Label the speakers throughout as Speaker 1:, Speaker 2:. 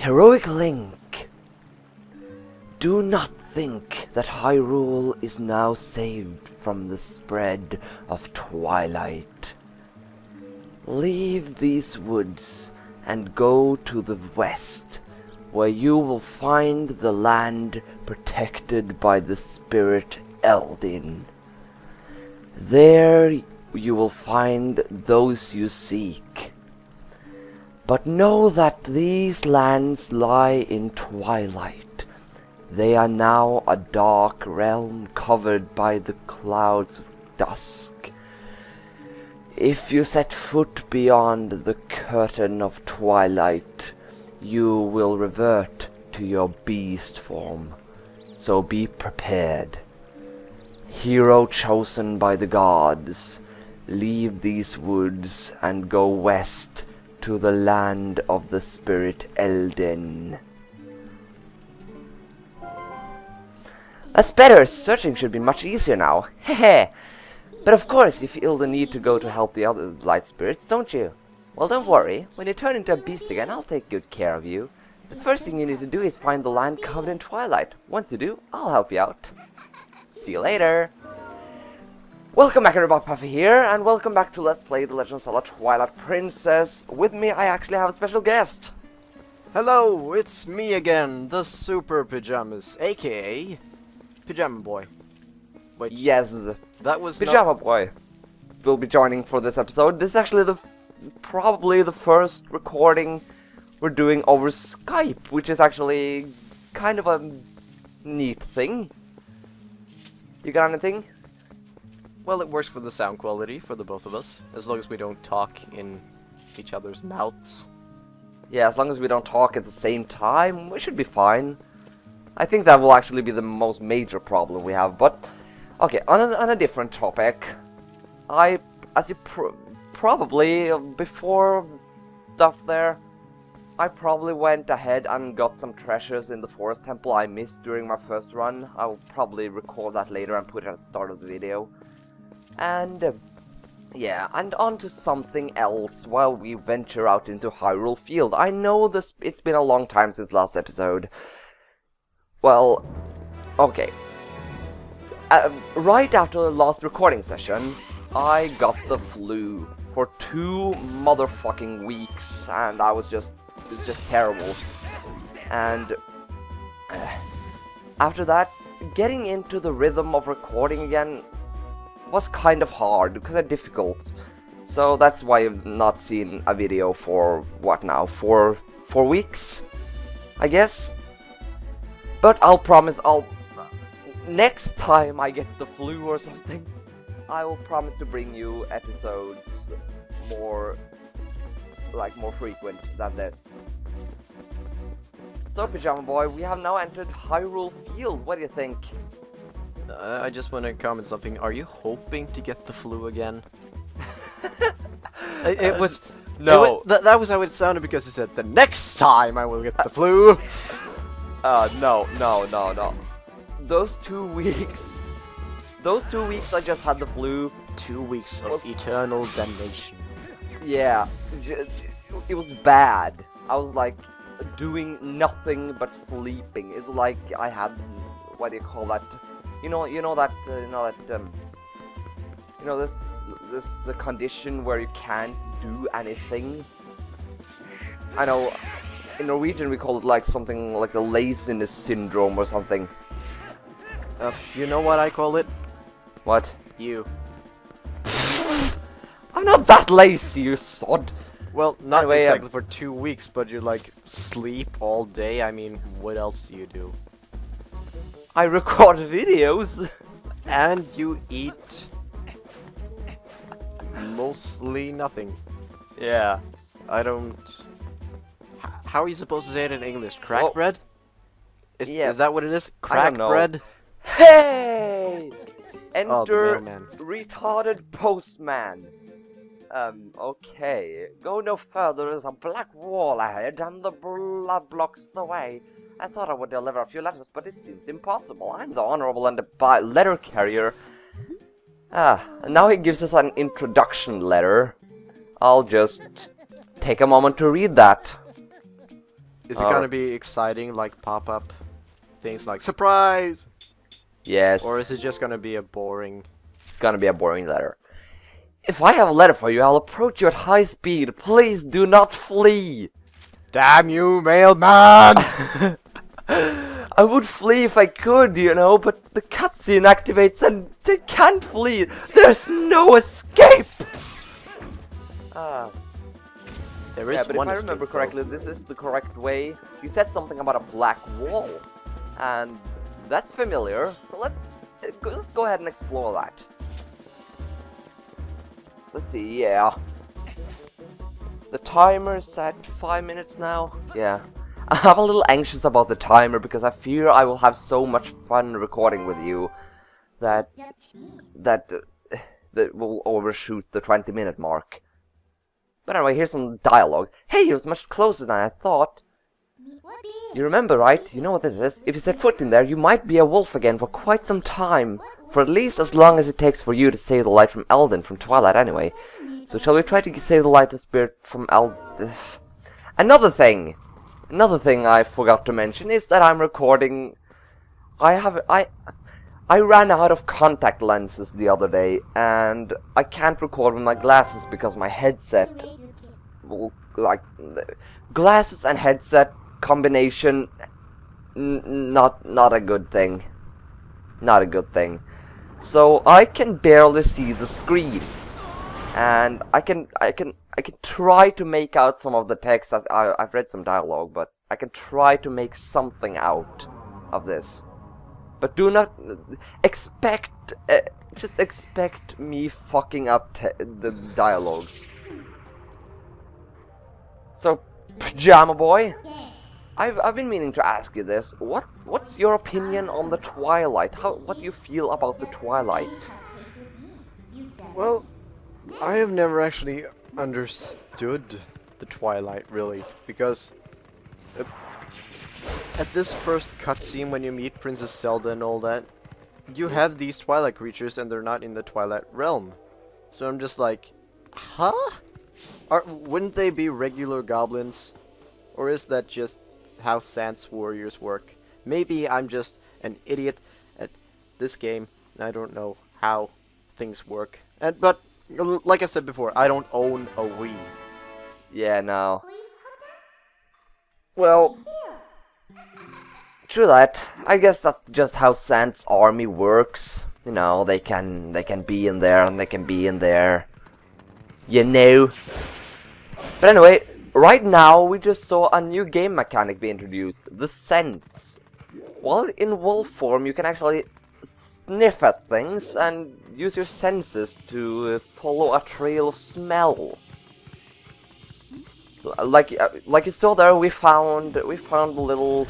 Speaker 1: Heroic Link, do not think that Hyrule is now saved from the spread of Twilight. Leave these woods and go to the west, where you will find the land protected by the spirit Eldin. There you will find those you seek. But know that these lands lie in Twilight. They are now a dark realm covered by the clouds of dusk. If you set foot beyond the curtain of Twilight, you will revert to your beast form. So be prepared. Hero chosen by the gods, leave these woods and go west to the land of the spirit Eldin. That's better! Searching should be much easier now. Hehe! But of course you feel the need to go to help the other light spirits, don't you? Well, don't worry. When you turn into a beast again, I'll take good care of you. The first thing you need to do is find the land covered in Twilight. Once you do, I'll help you out. See you later! Welcome back everybody, Puffy here, and welcome back to Let's Play The Legend of Zelda Twilight Princess. With me, I actually have a special guest.
Speaker 2: Hello, it's me again, the Super Pajamas, aka PyjamaBoy. Wait,
Speaker 1: Yes,
Speaker 2: that was
Speaker 1: PyjamaBoy will be joining for this episode. This is actually probably the first recording we're doing over Skype, which is actually kind of a neat thing. You got anything?
Speaker 2: Well, it works for the sound quality for the both of us, as long as we don't talk in each other's mouths.
Speaker 1: Yeah, as long as we don't talk at the same time, we should be fine. I think that will actually be the most major problem we have, but... Okay, on a different topic, as you probably, before stuff there, I probably went ahead and got some treasures in the forest temple I missed during my first run. I will probably record that later and put it at the start of the video. And, yeah, and on to something else while we venture out into Hyrule Field. I know it's been a long time since last episode. Well, okay. Right after the last recording session, I got the flu for 2 motherfucking weeks, and it was just terrible. And after that, getting into the rhythm of recording again was kind of hard, because it's difficult. So that's why I've not seen a video for, what now, 4 weeks, I guess? But I'll promise next time I get the flu or something, I will promise to bring you episodes more frequent than this. So, PyjamaBoy, we have now entered Hyrule Field. What do you think?
Speaker 2: I just want to comment something. Are you hoping to get the flu again? It was...
Speaker 1: No.
Speaker 2: That was how it sounded, because you said, the next time I will get the flu!
Speaker 1: No. Those 2 weeks I just had the flu.
Speaker 2: 2 weeks of eternal damnation.
Speaker 1: Yeah, it was bad. I was like doing nothing but sleeping. It's like I had, what do you call that? This condition where you can't do anything. I know, in Norwegian we call it like something like the laziness syndrome or something.
Speaker 2: You know what I call it?
Speaker 1: What?
Speaker 2: You.
Speaker 1: I'm not that lazy, you sod.
Speaker 2: Well, not
Speaker 1: anyway,
Speaker 2: exactly for 2 weeks, but you like sleep all day. I mean, what else do you do?
Speaker 1: I record videos.
Speaker 2: And you eat mostly nothing.
Speaker 1: Yeah.
Speaker 2: I don't... How are you supposed to say it in English? Crack bread? Is that what it is? Crack bread?
Speaker 1: Hey! Enter
Speaker 2: the
Speaker 1: retarded postman. Okay. Go no further, there's a black wall ahead and the blood blocks the way. I thought I would deliver a few letters, but it seems impossible. I'm the honorable and the letter carrier. And now he gives us an introduction letter. I'll just take a moment to read that.
Speaker 2: Is it gonna be exciting, like pop-up things like surprise?
Speaker 1: Yes.
Speaker 2: Or is it just gonna be a boring?
Speaker 1: It's gonna be a boring letter. If I have a letter for you, I'll approach you at high speed. Please do not flee.
Speaker 2: Damn you, mailman!
Speaker 1: I would flee if I could, you know, but the cutscene activates and they can't flee. There's no escape.
Speaker 2: There is
Speaker 1: but
Speaker 2: one
Speaker 1: if I remember correctly, this is the correct way. You said something about a black wall, and that's familiar. So let's go ahead and explore that. Let's see. Yeah, the timer's at 5 minutes now. Yeah, I'm a little anxious about the timer because I fear I will have so much fun recording with you that will overshoot the 20-minute mark. But anyway, here's some dialogue. Hey, you're much closer than I thought. You remember, right? You know what this is? If you set foot in there, you might be a wolf again for quite some time. For at least as long as it takes for you to save the light from Elden from Twilight anyway. So shall we try to save the light of spirit from Elden? Another thing I forgot to mention is that I'm recording... I ran out of contact lenses the other day, and I can't record with my glasses because my headset, glasses and headset combination, not a good thing. Not a good thing. So I can barely see the screen, and I can try to make out some of the text. I've read some dialogue, but I can try to make something out of this. But do not expect, just expect me fucking up the dialogues. So, PyjamaBoy, I've been meaning to ask you this. What's your opinion on the Twilight? What do you feel about the Twilight?
Speaker 2: Well, I have never actually understood the Twilight really, because at this first cutscene when you meet Princess Zelda and all that, you have these Twilight creatures and they're not in the Twilight realm. So I'm just like, huh? Wouldn't they be regular goblins? Or is that just how Sans warriors work? Maybe I'm just an idiot at this game and I don't know how things work. But like I've said before, I don't own a Wii.
Speaker 1: Yeah, no. Well, true that. I guess that's just how Sans army works. You know, they can be in there and they can be in there. You know. But anyway, right now we just saw a new game mechanic be introduced, the sense. Well, in wolf form you can actually sniff at things and use your senses to follow a trail of smell. Like you saw there, we found a little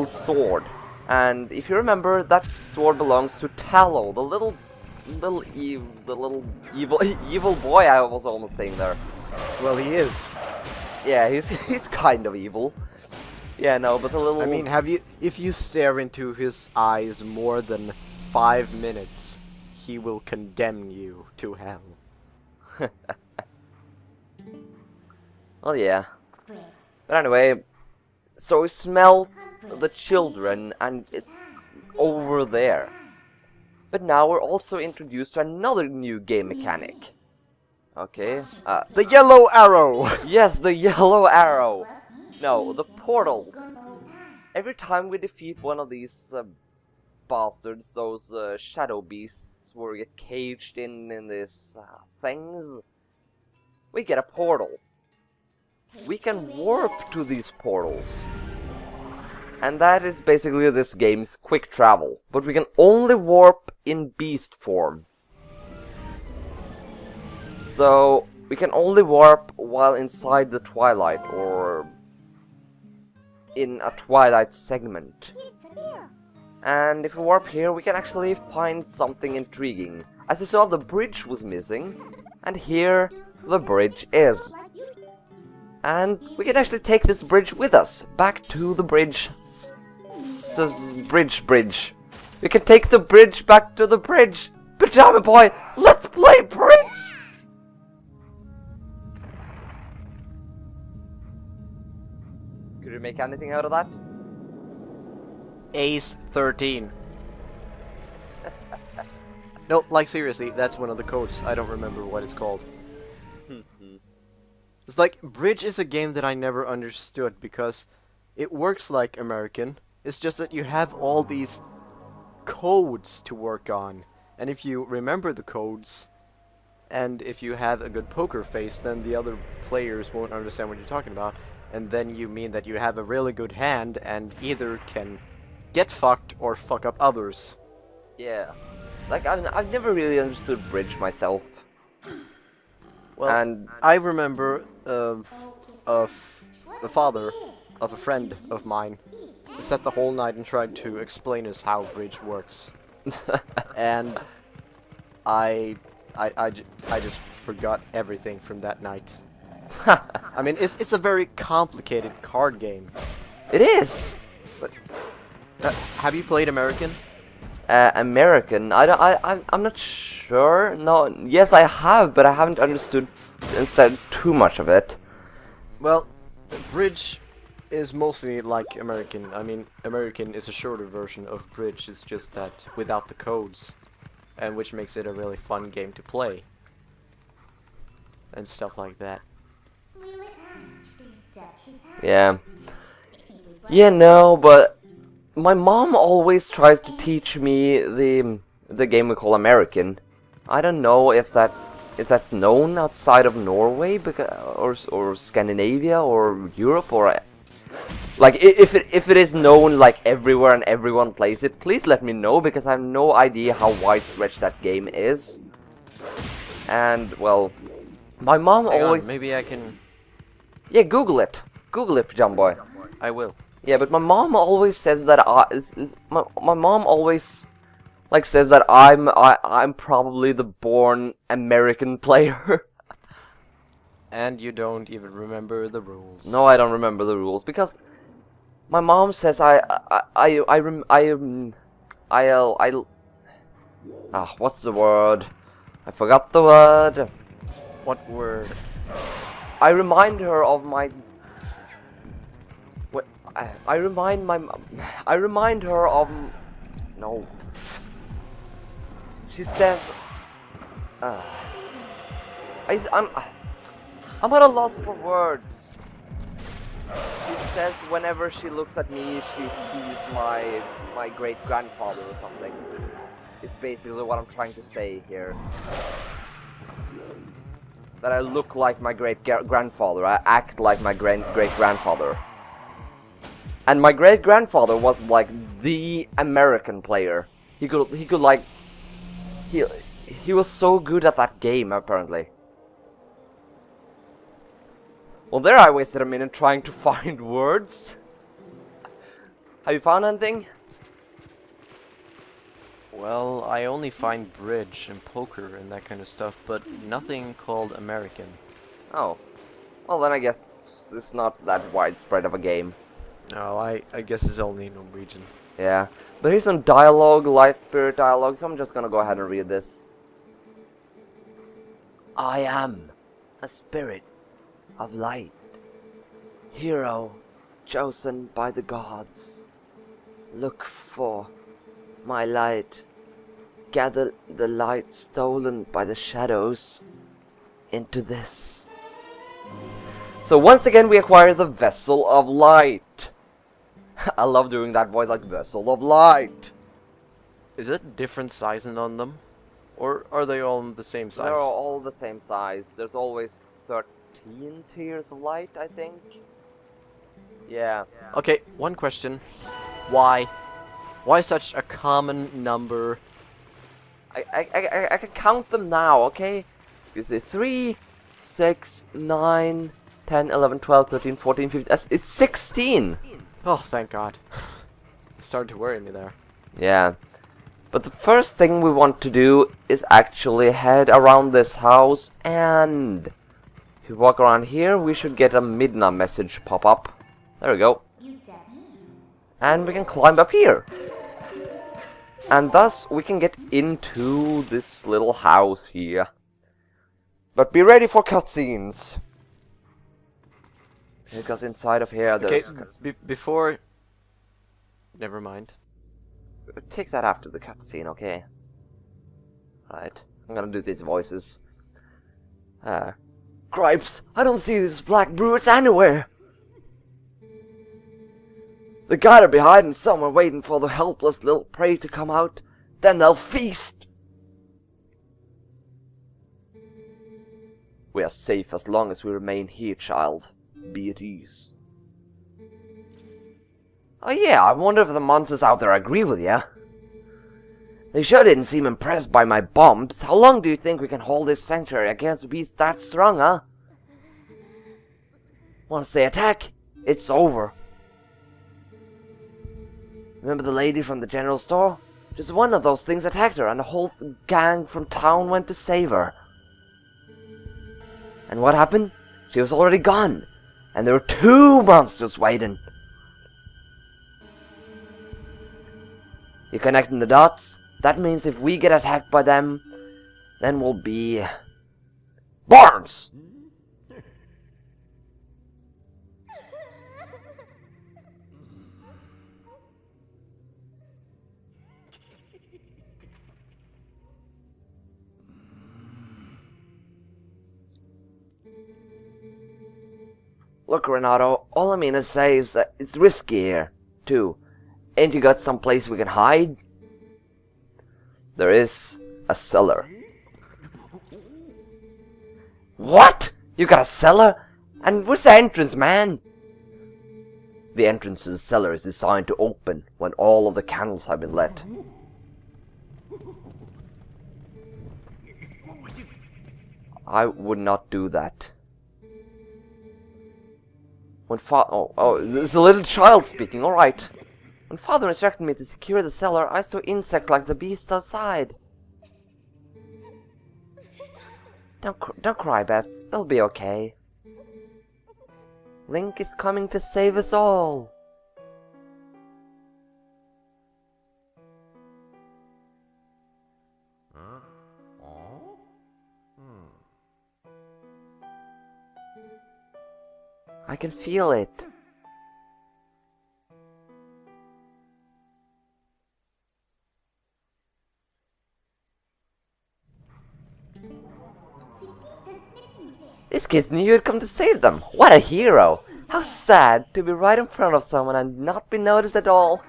Speaker 1: sword, and if you remember, that sword belongs to Tallow, the little evil boy I was almost saying there.
Speaker 2: Well, he is.
Speaker 1: Yeah, he's kind of evil. Yeah, no, but the little...
Speaker 2: I mean, if you stare into his eyes more than 5 minutes, he will condemn you to hell.
Speaker 1: Well, yeah. But anyway, so we smelt the children, and it's over there. But now we're also introduced to another new game mechanic. Okay.
Speaker 2: The yellow arrow!
Speaker 1: Yes, the yellow arrow! No, the portals. Every time we defeat one of these bastards, those shadow beasts, where we get caged in these things, we get a portal. We can warp to these portals. And that is basically this game's quick travel. But we can only warp in beast form. So we can only warp while inside the Twilight, or in a Twilight segment. And if we warp here, we can actually find something intriguing. As you saw, the bridge was missing, and here the bridge is. And we can actually take this bridge with us, back to the bridge. Bridge. We can take the bridge back to the bridge. PyjamaBoy, let's play bridge! you make anything out of that?
Speaker 2: Ace 13. No, like seriously, that's one of the codes. I don't remember what it's called. It's like, Bridge is a game that I never understood because it works like American. It's just that you have all these codes to work on. And if you remember the codes, and if you have a good poker face, then the other players won't understand what you're talking about. And then you mean that you have a really good hand and either can get fucked or fuck up others.
Speaker 1: Yeah. Like, I've never really understood Bridge myself.
Speaker 2: Well,
Speaker 1: And
Speaker 2: I remember of the father of a friend of mine sat the whole night and tried to explain us how Bridge works. And I just forgot everything from that night. I mean, it's a very complicated card game.
Speaker 1: it is!
Speaker 2: But have you played American?
Speaker 1: American. I'm not sure. No, yes, I have, but I haven't understood instead too much of it.
Speaker 2: Well, Bridge is mostly like American. I mean, American is a shorter version of Bridge. It's just that without the codes, and which makes it a really fun game to play, and stuff like that.
Speaker 1: Yeah. Yeah, no, but my mom always tries to teach me the game we call American. I don't know if that's known outside of Norway, or Scandinavia or Europe, or like if it is known like everywhere and everyone plays it. Please let me know, because I have no idea how widespread that game is. And well, my mom
Speaker 2: Hang
Speaker 1: always
Speaker 2: on, maybe I can.
Speaker 1: Yeah, Google it, PyjamaBoy.
Speaker 2: I will.
Speaker 1: Yeah, but my mom always says that my mom always like says that I'm probably the born American player.
Speaker 2: And you don't even remember the rules.
Speaker 1: No, I don't remember the rules because my mom says what's the word? I forgot the word.
Speaker 2: What word?
Speaker 1: I remind her of my. I remind her of. No. She says. I'm at a loss for words. She says whenever she looks at me, she sees my great grandfather or something. It's basically what I'm trying to say here. That I look like my great grandfather. I act like my great grandfather. And my great grandfather was like the American player. He could like he was so good at that game apparently. Well, there I wasted a minute trying to find words. Have you found anything?
Speaker 2: Well, I only find Bridge and poker and that kind of stuff, but nothing called American.
Speaker 1: Oh. Well, then I guess it's not that widespread of a game.
Speaker 2: No, I guess it's only Norwegian.
Speaker 1: Yeah. But here's some dialogue, life spirit dialogue, so I'm just gonna go ahead and read this. I am a spirit of light, hero chosen by the gods. Look for my light. Gather the light stolen by the shadows into this. So once again we acquire the Vessel of Light. I love doing that voice, like Vessel of Light.
Speaker 2: Is it different sizing on them? Or are they all the same size?
Speaker 1: They're all the same size. There's always 13 tiers of light, I think. Yeah.
Speaker 2: Okay, one question. Why? Why such a common number?
Speaker 1: I can count them now, okay? You see 3, 6, 9, 10, 11, 12, 13, 14, 15. It's 16!
Speaker 2: Oh, thank God. It started to worry me there.
Speaker 1: Yeah. But the first thing we want to do is actually head around this house, and if we walk around here, we should get a Midna message pop up. There we go. And we can climb up here. And thus we can get into this little house here. But be ready for cutscenes. Because inside of here,
Speaker 2: Okay,
Speaker 1: there's...
Speaker 2: before... Never mind.
Speaker 1: Take that after the cutscene, okay? Right, I'm gonna do these voices. Cripes! I don't see these black brutes anywhere! They gotta be hiding somewhere waiting for the helpless little prey to come out. Then they'll feast! We are safe as long as we remain here, child. Be at ease. Oh yeah, I wonder if the monsters out there agree with ya. They sure didn't seem impressed by my bombs. How long do you think we can hold this sanctuary against beasts that strong, huh? Once they attack, it's over. Remember the lady from the general store? Just one of those things attacked her and the whole gang from town went to save her. And what happened? She was already gone. And there were 2 monsters waiting. You connecting the dots? That means if we get attacked by them, then we'll be... Barnes! Look, Renato, all I mean to say is that it's risky here, too. Ain't you got some place we can hide? There is a cellar. What? You got a cellar? And where's the entrance, man? The entrance to the cellar is designed to open when all of the candles have been lit. I would not do that. When there's a little child speaking, alright. When Father instructed me to secure the cellar, I saw insects like the beasts outside. Don't cry, Beth. It'll be okay. Link is coming to save us all. I can feel it. These kids knew you'd come to save them. What a hero! How sad to be right in front of someone and not be noticed at all.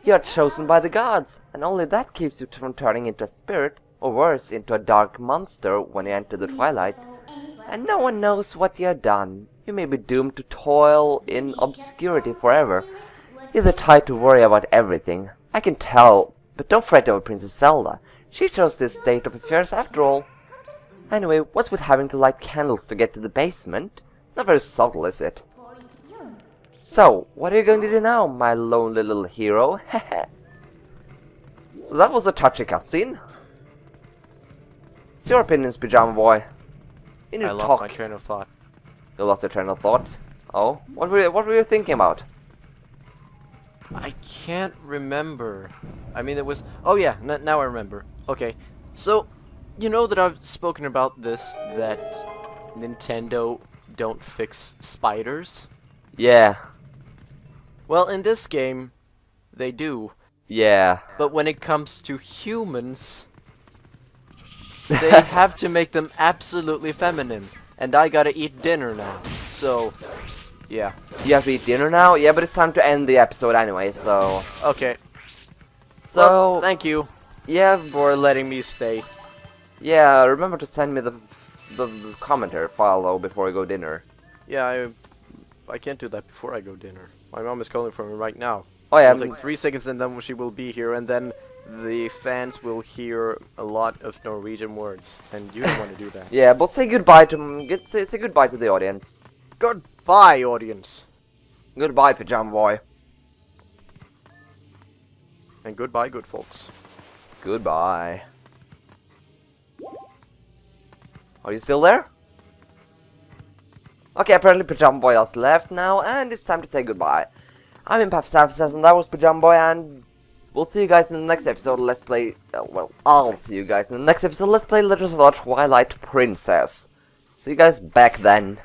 Speaker 1: You're chosen by the gods, and only that keeps you from turning into a spirit, or worse, into a dark monster when you enter the Twilight. And no one knows what you have done. You may be doomed to toil in obscurity forever. You're the type to worry about everything. I can tell, but don't fret over Princess Zelda. She chose this state of affairs after all. Anyway, what's with having to light candles to get to the basement? Not very subtle, is it? So, what are you going to do now, my lonely little hero? So that was a touchy cutscene. What's your opinions, PyjamaBoy?
Speaker 2: I lost my train of thought.
Speaker 1: You lost your train of thought? Oh? What were you thinking about?
Speaker 2: I can't remember. I mean, it was... Oh yeah, now I remember. Okay, so... You know that I've spoken about this, that Nintendo don't fix spiders?
Speaker 1: Yeah.
Speaker 2: Well, in this game, they do.
Speaker 1: Yeah.
Speaker 2: But when it comes to humans, they have to make them absolutely feminine. And I gotta eat dinner now, so... Yeah. You have to eat dinner now? Yeah, but it's time to end the episode anyway, so... Okay.
Speaker 1: So...
Speaker 2: Well, thank you.
Speaker 1: Yeah.
Speaker 2: For letting me stay.
Speaker 1: Yeah, remember to send me the commentary file though before I go dinner.
Speaker 2: Yeah, I can't do that before I go dinner. My mom is calling for me right now.
Speaker 1: Oh yeah.
Speaker 2: It'll take 3 seconds and then she will be here, and then the fans will hear a lot of Norwegian words, and you don't want to do that.
Speaker 1: Yeah, but say goodbye to say goodbye to the audience.
Speaker 2: Goodbye, audience.
Speaker 1: Goodbye, PyjamaBoy.
Speaker 2: And goodbye, good folks.
Speaker 1: Goodbye. Are you still there? Okay, apparently PyjamaBoy has left now, and it's time to say goodbye. I'm in Puff7, and that was PyjamaBoy, and we'll see you guys in the next episode. Let's play. Well, I'll see you guys in the next episode. Let's play Legends of the Twilight Princess. See you guys back then.